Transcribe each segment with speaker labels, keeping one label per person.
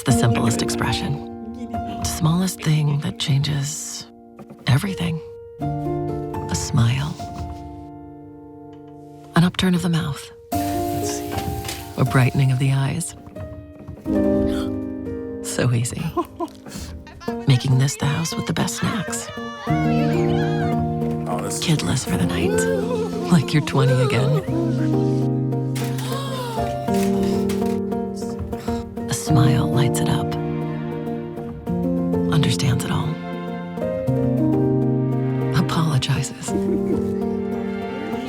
Speaker 1: the simplest expression. Smallest thing that changes everything. A smile. An upturn of the mouth. A brightening of the eyes. So easy. Making this the house with the best snacks. Kidless for the night. Like you're 20 again. A smile lights it up. Understands it all. Apologizes.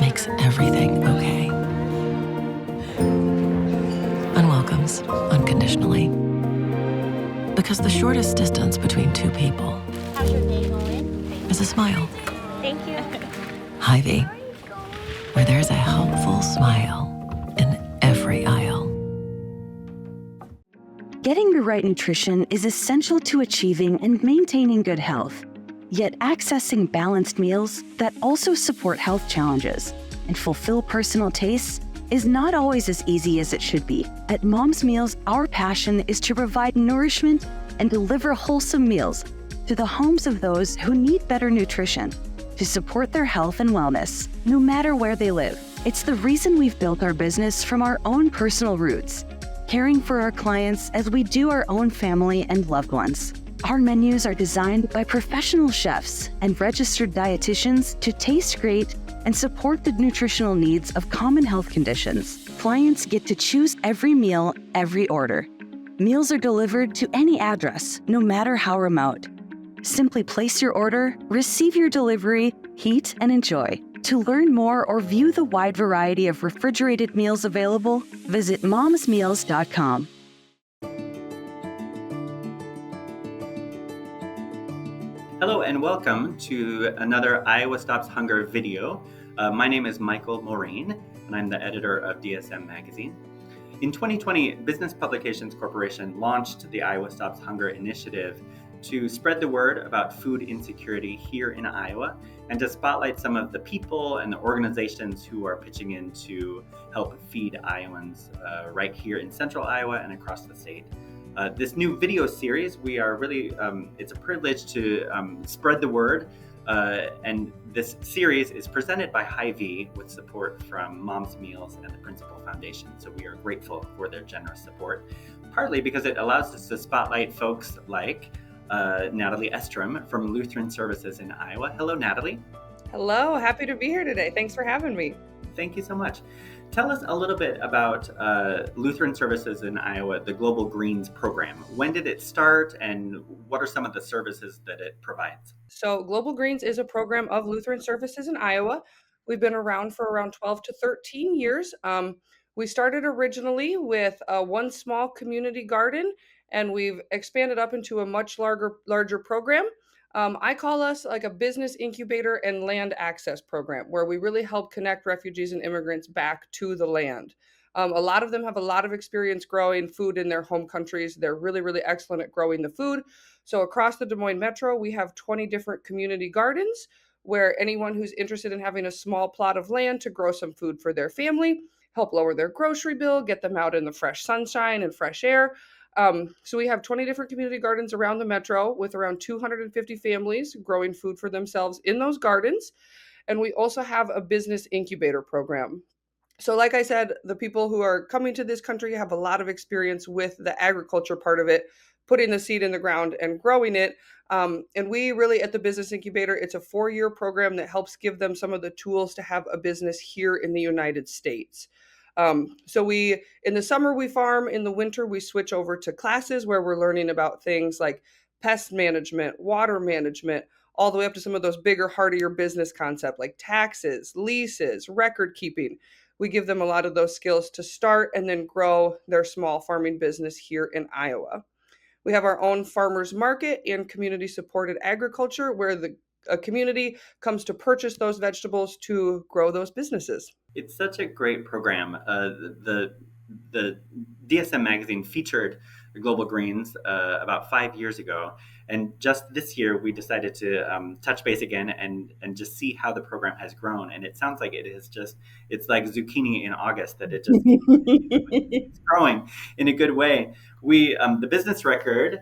Speaker 1: Makes everything okay. And welcomes unconditionally. Because the shortest distance between two people
Speaker 2: How's your day going?
Speaker 1: is a smile.
Speaker 2: Thank you.
Speaker 1: Hy-Vee, where there's a helpful smile in every aisle.
Speaker 3: Getting the right nutrition is essential to achieving and maintaining good health. Yet accessing balanced meals that also support health challenges and fulfill personal tastes is not always as easy as it should be. At Mom's Meals, our passion is to provide nourishment and deliver wholesome meals to the homes of those who need better nutrition to support their health and wellness, no matter where they live. It's the reason we've built our business from our own personal roots, caring for our clients as we do our own family and loved ones. Our menus are designed by professional chefs and registered dietitians to taste great and support the nutritional needs of common health conditions. Clients get to choose every meal, every order. Meals are delivered to any address, no matter how remote. Simply place your order, receive your delivery, heat, and enjoy. To learn more or view the wide variety of refrigerated meals available, visit momsmeals.com.
Speaker 4: Hello and welcome to another Iowa Stops Hunger video. My name is Michael Moraine, and I'm the editor of DSM Magazine. In 2020, Business Publications Corporation launched the Iowa Stops Hunger initiative to spread the word about food insecurity here in Iowa and to spotlight some of the people and the organizations who are pitching in to help feed Iowans right here in central Iowa and across the state. This new video series, we are really, it's a privilege to spread the word, and this series is presented by Hy-Vee with support from Mom's Meals and the Principal Foundation. So we are grateful for their generous support, partly because it allows us to spotlight folks like Natalie Estrom from Lutheran Services in Iowa. Hello, Natalie.
Speaker 5: Hello, happy to be here today. Thanks for having me.
Speaker 4: Thank you so much. Tell us a little bit about Lutheran Services in Iowa, the Global Greens program. When did it start and what are some of the services that it provides?
Speaker 5: So Global Greens is a program of Lutheran Services in Iowa. We've been around for around 12 to 13 years. We started originally with one small community garden, and we've expanded up into a much larger program. I call us like a business incubator and land access program, where we really help connect refugees and immigrants back to the land. A lot of them have a lot of experience growing food in their home countries. They're really, really excellent at growing the food. So across the Des Moines Metro, we have 20 different community gardens where anyone who's interested in having a small plot of land to grow some food for their family, help lower their grocery bill, get them out in the fresh sunshine and fresh air. So we have 20 different community gardens around the metro with around 250 families growing food for themselves in those gardens. And we also have a business incubator program. So like I said, the people who are coming to this country have a lot of experience with the agriculture part of it, putting the seed in the ground and growing it. And we really, at the Business Incubator, it's a 4-year program that helps give them some of the tools to have a business here in the United States. So we, in the summer we farm, in the winter we switch over to classes where we're learning about things like pest management, water management, all the way up to some of those bigger, hardier business concepts like taxes, leases, record keeping. We give them a lot of those skills to start and then grow their small farming business here in Iowa. We have our own farmers market and community supported agriculture where a community comes to purchase those vegetables to grow those businesses.
Speaker 4: It's such a great program. the DSM magazine featured the Global Greens about 5 years ago, and just this year we decided to touch base again and just see how the program has grown. And it sounds like it's like zucchini in August, that it just keeps growing in a good way. The Business Record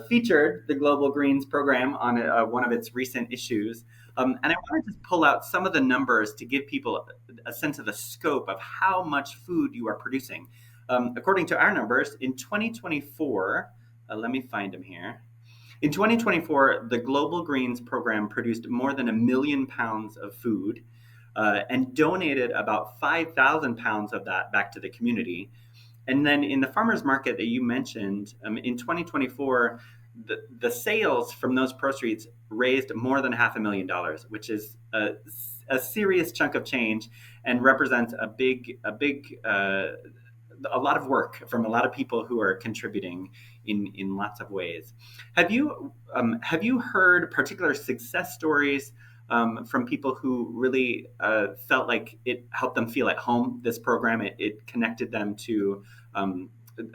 Speaker 4: featured the Global Greens program on one of its recent issues. And I want to just pull out some of the numbers to give people a sense of the scope of how much food you are producing. According to our numbers, in 2024, let me find them here. In 2024, the Global Greens program produced more than 1 million pounds of food and donated about 5,000 pounds of that back to the community. And then in the farmers market that you mentioned, in 2024, the sales from those proceeds raised more than $500,000, which is a serious chunk of change and represents a lot of work from a lot of people who are contributing in lots of ways. Have you heard particular success stories from people who really felt like it helped them feel at home? This program, it connected them to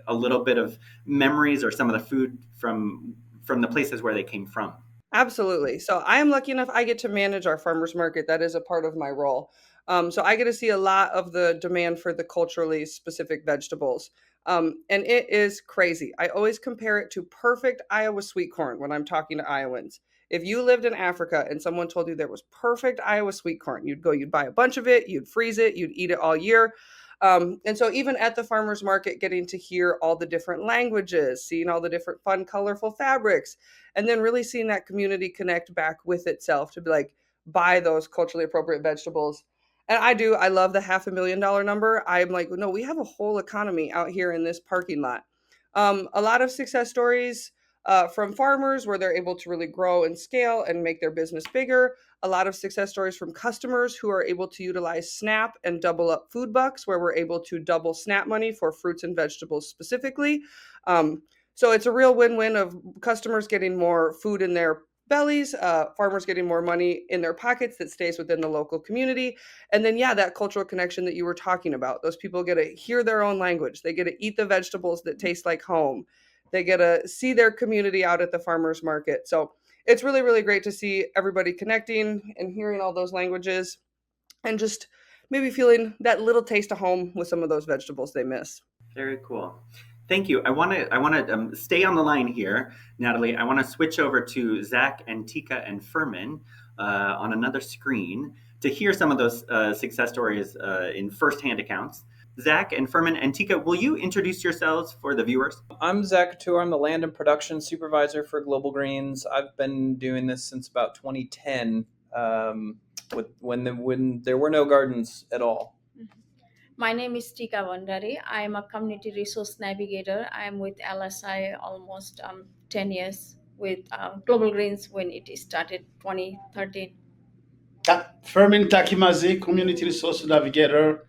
Speaker 4: a little bit of memories or some of the food from the places where they came from.
Speaker 5: Absolutely. So I am lucky enough I get to manage our farmers market. That is a part of my role. So I get to see a lot of the demand for the culturally specific vegetables. And it is crazy. I always compare it to perfect Iowa sweet corn when I'm talking to Iowans. If you lived in Africa and someone told you there was perfect Iowa sweet corn, you'd buy a bunch of it, you'd freeze it, you'd eat it all year. And so even at the farmers market, getting to hear all the different languages, seeing all the different fun, colorful fabrics, and then really seeing that community connect back with itself to be like, buy those culturally appropriate vegetables. And I love the $500,000 number. I'm like, no, we have a whole economy out here in this parking lot. A lot of success stories from farmers where they're able to really grow and scale and make their business bigger. A lot of success stories from customers who are able to utilize SNAP and double up food bucks, where we're able to double SNAP money for fruits and vegetables specifically. So it's a real win-win of customers getting more food in their bellies, farmers getting more money in their pockets that stays within the local community. And then, yeah, that cultural connection that you were talking about. Those people get to hear their own language. They get to eat the vegetables that taste like home. They get to see their community out at the farmers market. So it's really, really great to see everybody connecting and hearing all those languages and just maybe feeling that little taste of home with some of those vegetables they miss.
Speaker 4: Very cool. Thank you. I want to stay on the line here, Natalie. I want to switch over to Zach and Tika and Furman on another screen to hear some of those success stories in firsthand accounts. Zach and Furman and Tika, will you introduce yourselves for the viewers?
Speaker 6: I'm Zach Tour. I'm the land and production supervisor for Global Greens. I've been doing this since about 2010, when there were no gardens at all.
Speaker 2: My name is Tika Vandari. I am a community resource navigator. I am with LSI almost 10 years, with Global Greens when it started 2013.
Speaker 7: Fermin Takimazi, community resource navigator,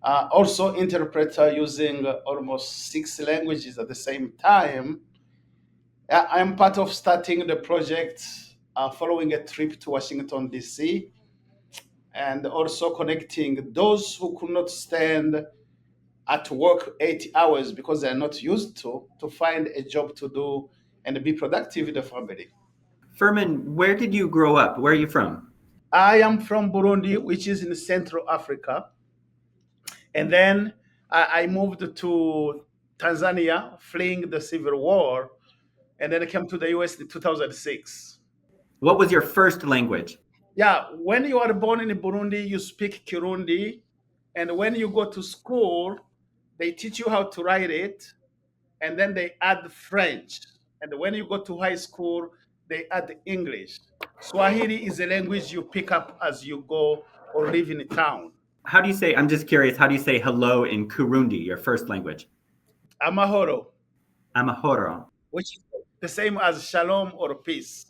Speaker 7: also interpreter using almost 6 languages at the same time. I am part of starting the project following a trip to Washington, D.C., and also connecting those who could not stand at work 80 hours because they're not used to find a job to do and be productive in the family.
Speaker 4: Furman, where did you grow up? Where are you from?
Speaker 7: I am from Burundi, which is in Central Africa. And then I moved to Tanzania, fleeing the civil war, and then I came to the US in 2006.
Speaker 4: What was your first language?
Speaker 7: Yeah, when you are born in Burundi, you speak Kirundi, and when you go to school, they teach you how to write it, and then they add French. And when you go to high school, they add English. Swahili is a language you pick up as you go or live in a town.
Speaker 4: How do you say, I'm just curious, how do you say hello in Kurundi, your first language?
Speaker 7: Amahoro,
Speaker 4: Amahoro.
Speaker 7: which is the same as shalom or peace.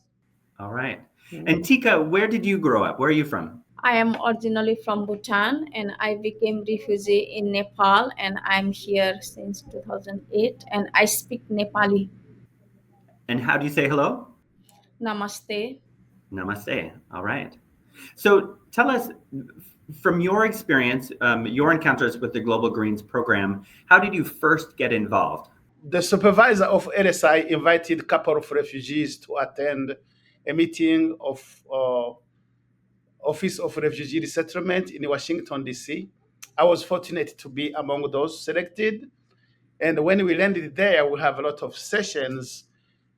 Speaker 4: All right. And Tika, where did you grow up? Where are you from?
Speaker 2: I am originally from Bhutan and I became refugee in Nepal, and I'm here since 2008 and I speak Nepali.
Speaker 4: And how do you say hello?
Speaker 2: Namaste.
Speaker 4: Namaste. All right. So tell us, From your experience, your encounters with the Global Greens program, how did you first get involved?
Speaker 7: The supervisor of LSI invited a couple of refugees to attend a meeting of Office of Refugee Resettlement in Washington, D.C. I was fortunate to be among those selected. And when we landed there, we have a lot of sessions.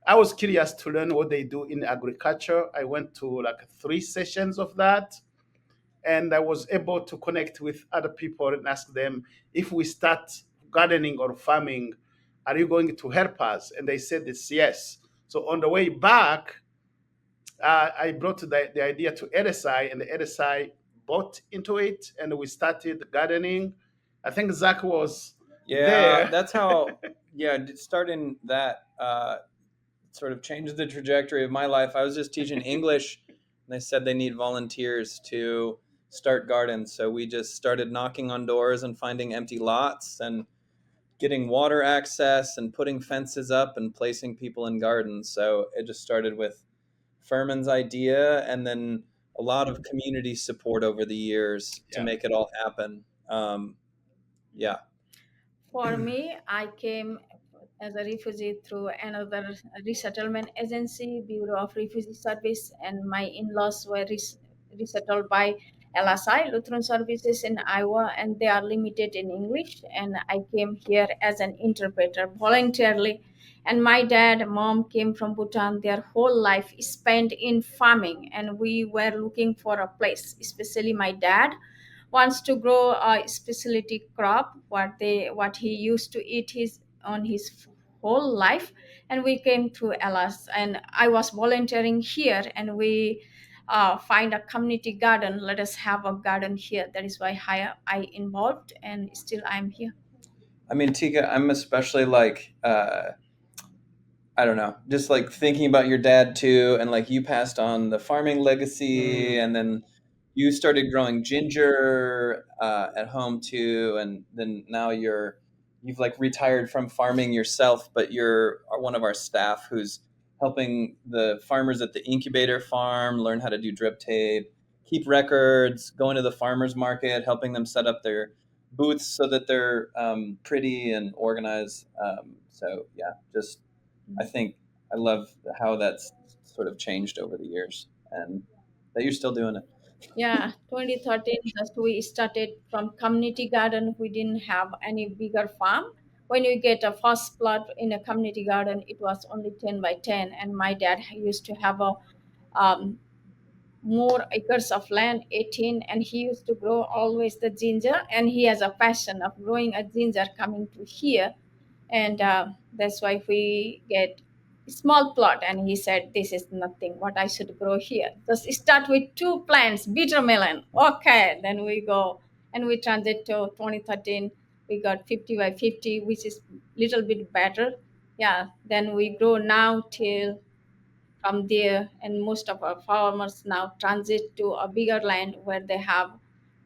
Speaker 7: I was curious to learn what they do in agriculture. I went to like 3 sessions of that, and I was able to connect with other people and ask them, if we start gardening or farming, are you going to help us? And they said it's yes. So on the way back, I brought the idea to LSI, and the LSI bought into it, and we started gardening. I think Zach was
Speaker 6: Yeah,
Speaker 7: there.
Speaker 6: that's how. Yeah, starting that sort of changed the trajectory of my life. I was just teaching English, and they said they need volunteers to start gardens. So we just started knocking on doors and finding empty lots and getting water access and putting fences up and placing people in gardens. So it just started with Furman's idea and then a lot of community support over the years to
Speaker 7: Yeah.
Speaker 6: make it all happen. Yeah.
Speaker 2: For me, I came as a refugee through another resettlement agency, Bureau of Refugee Service, and my in-laws were resettled by LSI, Lutheran Services in Iowa, and they are limited in English. And I came here as an interpreter voluntarily. And my dad, mom came from Bhutan. Their whole life is spent in farming, and we were looking for a place, especially my dad wants to grow a specialty crop what he used to eat his on his whole life. And we came to Elas, and I was volunteering here, and we find a community garden. Let us have a garden here. That is why I involved, and still I'm here.
Speaker 6: I mean, Tika, I'm especially like, I don't know, just like thinking about your dad too, and like you passed on the farming legacy,
Speaker 7: Mm.
Speaker 6: and then you started growing ginger at home too, and then now you've like retired from farming yourself, but you're one of our staff who's helping the farmers at the incubator farm learn how to do drip tape, keep records, going to the farmers market, helping them set up their booths so that they're pretty and organized. So yeah, just I think I love how that's sort of changed over the years and that you're still doing it.
Speaker 2: Yeah, 2013, just we started from community garden. We didn't have any bigger farm. When you get a first plot in a community garden, it was only 10 by 10. And my dad used to have a um, more acres of land, 18, and he used to grow always the ginger. And he has a passion of growing a ginger coming to here, and that's why we get small plot. And he said, this is nothing what I should grow here, just start with 2 plants, bitter melon. Okay, then we go, and we transit to 2013. We got 50 by 50, which is little bit better. Yeah, then we grow now till from there. And most of our farmers now transit to a bigger land where they have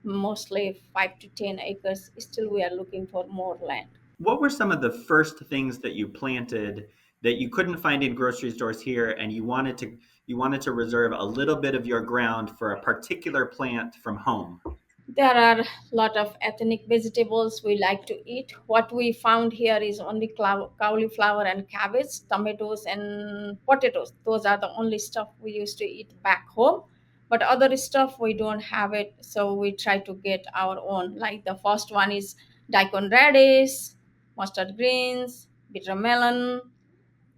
Speaker 2: mostly 5 to 10 acres. Still we are looking for more land.
Speaker 4: What were some of the first things that you planted that you couldn't find in grocery stores here, and you wanted to reserve a little bit of your ground for a particular plant from home?
Speaker 2: There are a lot of ethnic vegetables we like to eat. What we found here is only cauliflower and cabbage, tomatoes and potatoes. Those are the only stuff we used to eat back home. But other stuff we don't have it, so we try to get our own. Like the first one is daikon radish, mustard greens, bitter melon,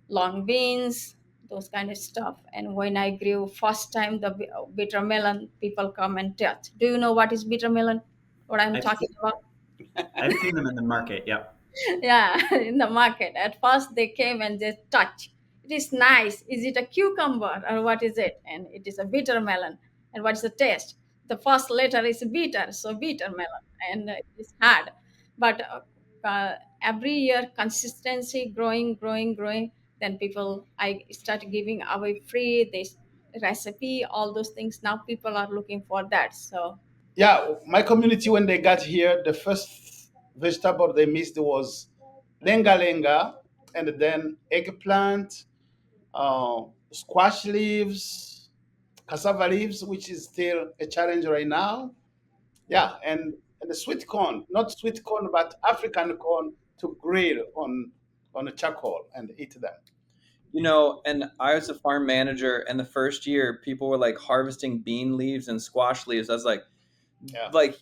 Speaker 2: long beans, those kind of stuff. And when I grew first time the bitter melon, people come and touch. Do you know what is bitter melon? What I'm
Speaker 4: I've
Speaker 2: talking
Speaker 4: seen,
Speaker 2: about?
Speaker 4: I've seen them in the market. Yep.
Speaker 2: Yeah, in the market. At first they came and just touch. It is nice. Is it a cucumber or what is it? And it is a bitter melon. And what is the taste? The first letter is bitter, so bitter melon, and it is hard. But every year, consistency, growing. Then people, I start giving away free this recipe, all those things. Now people are looking for that. So
Speaker 7: Yeah, my community, when they got here, the first vegetable they missed was lenga lenga, and then eggplant, squash leaves, cassava leaves, which is still a challenge right now. Yeah, and the sweet corn, not sweet corn, but African corn to grill on a charcoal and eat them.
Speaker 6: And I was a farm manager, and the first year people were like harvesting bean leaves and squash leaves. I was
Speaker 7: Yeah,
Speaker 6: like,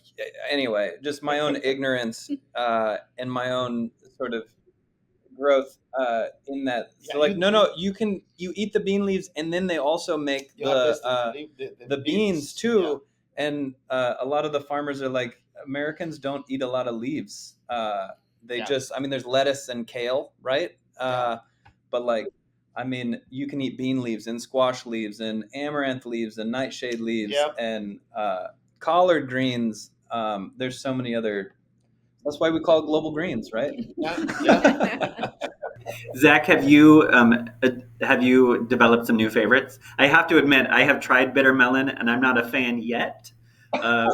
Speaker 6: anyway, just my own ignorance and my own sort of growth in that.
Speaker 7: yeah.
Speaker 6: So like, no, you eat the bean leaves, and then they also make
Speaker 7: You harvest the
Speaker 6: the beans
Speaker 7: beans. Yeah,
Speaker 6: too. And a lot of the farmers are like, Americans don't eat a lot of leaves. They
Speaker 7: yeah,
Speaker 6: just, I mean, there's lettuce and kale, right?
Speaker 7: yeah,
Speaker 6: But like, I mean, you can eat bean leaves and squash leaves and amaranth leaves and nightshade leaves
Speaker 7: yeah,
Speaker 6: and collard greens. There's so many other. That's why we call it global greens, right?
Speaker 7: yeah, yeah.
Speaker 4: Zach, have you developed some new favorites? I have to admit, I have tried bitter melon, and I'm not a fan yet. Uh,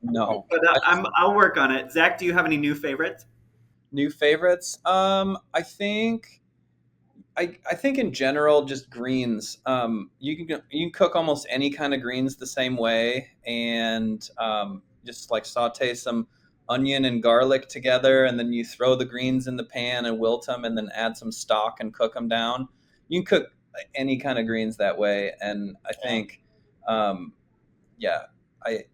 Speaker 6: No.
Speaker 4: but I'll work on it. Zach, do you have any new favorites?
Speaker 6: New favorites? I think in general, just greens. You can cook almost any kind of greens the same way, and just like saute some onion and garlic together, and then you throw the greens in the pan and wilt them, and then add some stock and cook them down. You can cook any kind of greens that way, and I
Speaker 7: Yeah.
Speaker 6: think, um, yeah, I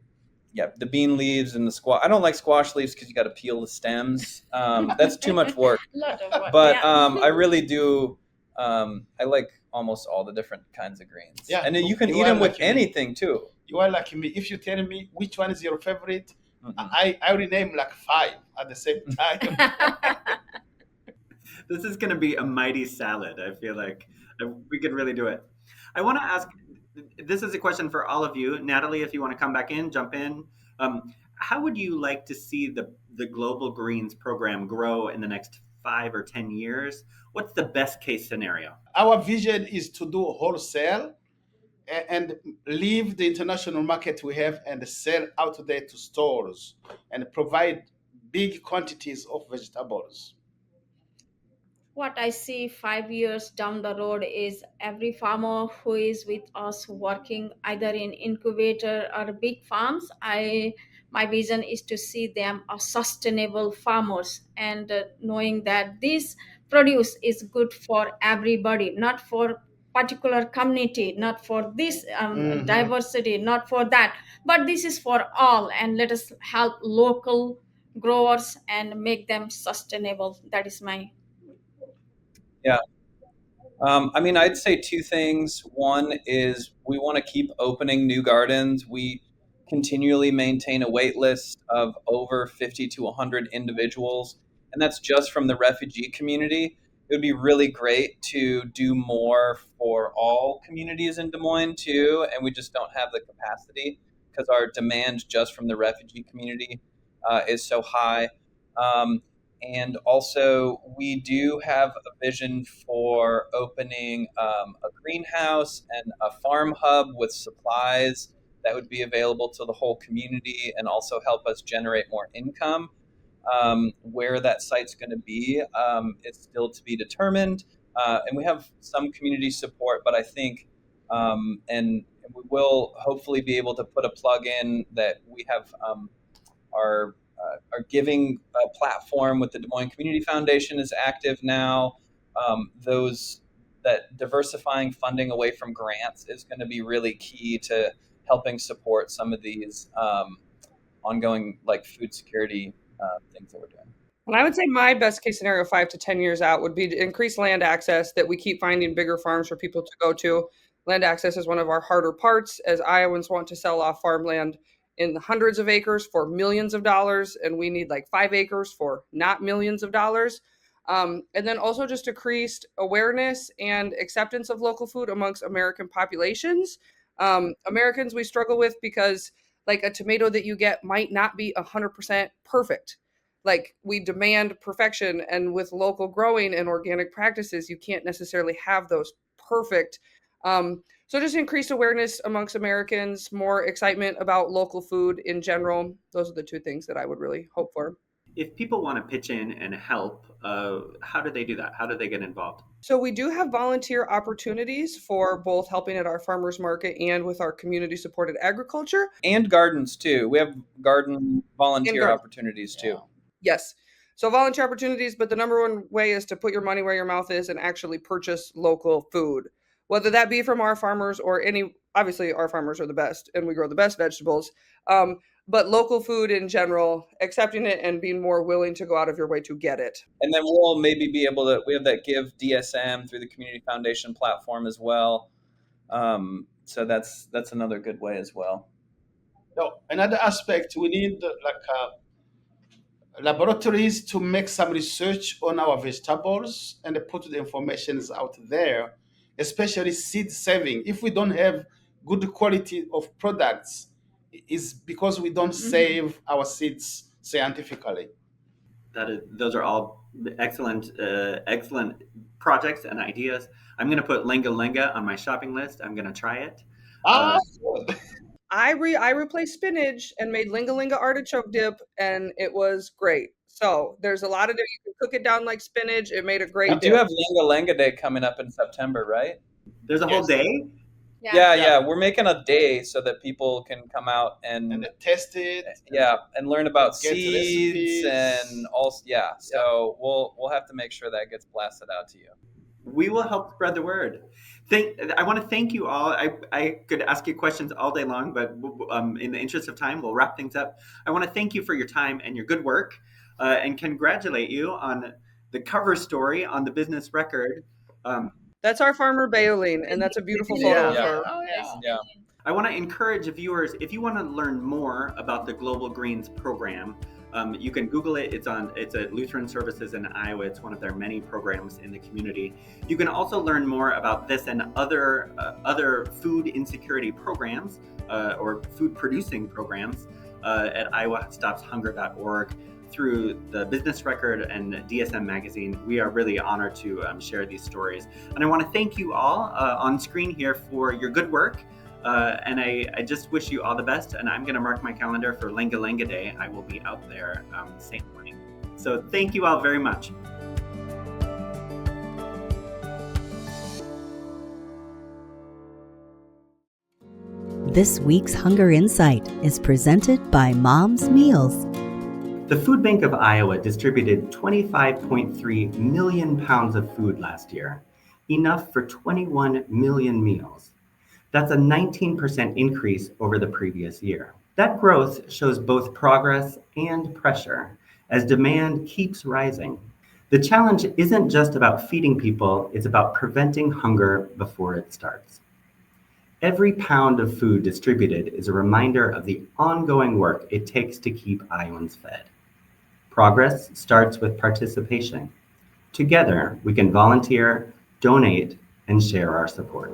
Speaker 6: yeah, the bean leaves and the squash. I don't like squash leaves because you got to peel the stems. That's too much work.
Speaker 2: Lot of work.
Speaker 6: But
Speaker 2: Yeah.
Speaker 6: I really do. I like almost all the different kinds of greens.
Speaker 7: Yeah,
Speaker 6: And then you can
Speaker 7: you
Speaker 6: eat
Speaker 7: are
Speaker 6: them with
Speaker 7: like me.
Speaker 6: anything too.
Speaker 7: You are like me. If you tell me which one is your favorite,
Speaker 6: Mhm.
Speaker 7: I will name like five at the same time.
Speaker 4: This is going to be a mighty salad. I feel like we could really do it. I want to ask, this is a question for all of you. Natalie, if you want to come back in, jump in. How would you like to see the Global Greens program grow in the next 5 or 10 years? What's the best case scenario?
Speaker 7: Our vision is to do wholesale and leave the international market we have and sell out there to stores and provide big quantities of vegetables.
Speaker 2: What I see 5 years down the road is every farmer who is with us working either in incubator or big farms. My vision is to see them as sustainable farmers and knowing that this produce is good for everybody, not for particular community, not for this
Speaker 7: Mhm.
Speaker 2: diversity, not for that, but this is for all. And let us help local growers and make them sustainable. That is my.
Speaker 6: Yeah. I mean, I'd say two things. One is we want to keep opening new gardens. We continually maintain a wait list of over 50 to 100 individuals, and that's just from the refugee community. It would be really great to do more for all communities in Des Moines too, and we just don't have the capacity because our demand just from the refugee community is so high. Um, and also, we do have a vision for opening a greenhouse and a farm hub with supplies that would be available to the whole community and also help us generate more income. Where that site's going to be is still to be determined. And we have some community support, but I think, and we will hopefully be able to put a plug in that we have our giving platform with the Des Moines Community Foundation is active now. Those that diversifying funding away from grants is going to be really key to helping support some of these ongoing like food security things that we're doing.
Speaker 5: And I would say my best case scenario 5 to 10 years out would be to increase land access, that we keep finding bigger farms for people to go to. Land access is one of our harder parts, as Iowans want to sell off farmland in the hundreds of acres for millions of dollars, and we need like 5 acres for not millions of dollars. And then also just increased awareness and acceptance of local food amongst American populations. Americans we struggle with because like a tomato that you get might not be 100% perfect. Like we demand perfection, and with local growing and organic practices you can't necessarily have those perfect. So just increased awareness amongst Americans, more excitement about local food in general. Those are the two things that I would really hope for.
Speaker 4: If people want to pitch in and help, how do they do that? How do they get involved?
Speaker 5: So we do have volunteer opportunities for both helping at our farmers market and with our community supported agriculture
Speaker 6: And gardens too. We have garden
Speaker 5: and
Speaker 6: volunteer
Speaker 5: garden.
Speaker 6: opportunities
Speaker 7: Yeah.
Speaker 6: too.
Speaker 5: Yes. So volunteer opportunities, but the number one way is to put your money where your mouth is and actually purchase local food, whether that be from our farmers or any. Obviously, our farmers are the best, and we grow the best vegetables. But local food in general, accepting it and being more willing to go out of your way to get it.
Speaker 6: And then we'll maybe be able to. We have that Give DSM through the Community Foundation platform as well. So that's another good way as well.
Speaker 7: Now, another aspect, we need laboratories to make some research on our vegetables and put the information out there, especially seed saving. If we don't have good quality of products, is because we don't save our seeds scientifically.
Speaker 4: Those are all excellent projects and ideas. I'm going to put Lenga Lenga on my shopping list. I'm going to try it.
Speaker 7: Ah,
Speaker 5: I replaced spinach and made linga linga artichoke dip, and it was great. So there's a lot of you can cook it down like spinach. It made a
Speaker 6: We
Speaker 5: great
Speaker 6: do
Speaker 5: dip.
Speaker 6: have Lenga Lenga Day coming up in September, right?
Speaker 4: There's a whole
Speaker 7: yes.
Speaker 4: day.
Speaker 6: Yeah. We're making a day so that people can come out
Speaker 7: And
Speaker 6: and
Speaker 7: test it.
Speaker 6: and learn about
Speaker 7: Get
Speaker 6: seeds
Speaker 7: recipes.
Speaker 6: and also So we'll have to make sure that gets blasted out to you.
Speaker 4: We will help spread the word. I want to thank you all. I could ask you questions all day long, but in the interest of time, we'll wrap things up. I want to thank you for your time and your good work, and congratulate you on the cover story on the business record.
Speaker 5: That's our farmer Bayoline, and that's a beautiful photo of
Speaker 6: Yeah.
Speaker 5: her.
Speaker 7: Oh, yeah.
Speaker 6: Yeah.
Speaker 4: I want to encourage viewers, if you want to learn more about the Global Greens program, you can Google it. It's at Lutheran Services in Iowa. It's one of their many programs in the community. You can also learn more about this and other food insecurity programs or food producing programs at iowastopshunger.org through the Business Record and DSM Magazine. We are really honored to share these stories. And I want to thank you all on screen here for your good work. And I just wish you all the best. And I'm going to mark my calendar for Lenga Lenga Day. I will be out there sampling. So thank you all very much.
Speaker 8: This week's Hunger Insight is presented by Mom's Meals.
Speaker 4: The Food Bank of Iowa distributed 25.3 million pounds of food last year, enough for 21 million meals. That's a 19% increase over the previous year. That growth shows both progress and pressure as demand keeps rising. The challenge isn't just about feeding people, it's about preventing hunger before it starts. Every pound of food distributed is a reminder of the ongoing work it takes to keep Iowans fed. Progress starts with participation. Together, we can volunteer, donate, and share our support.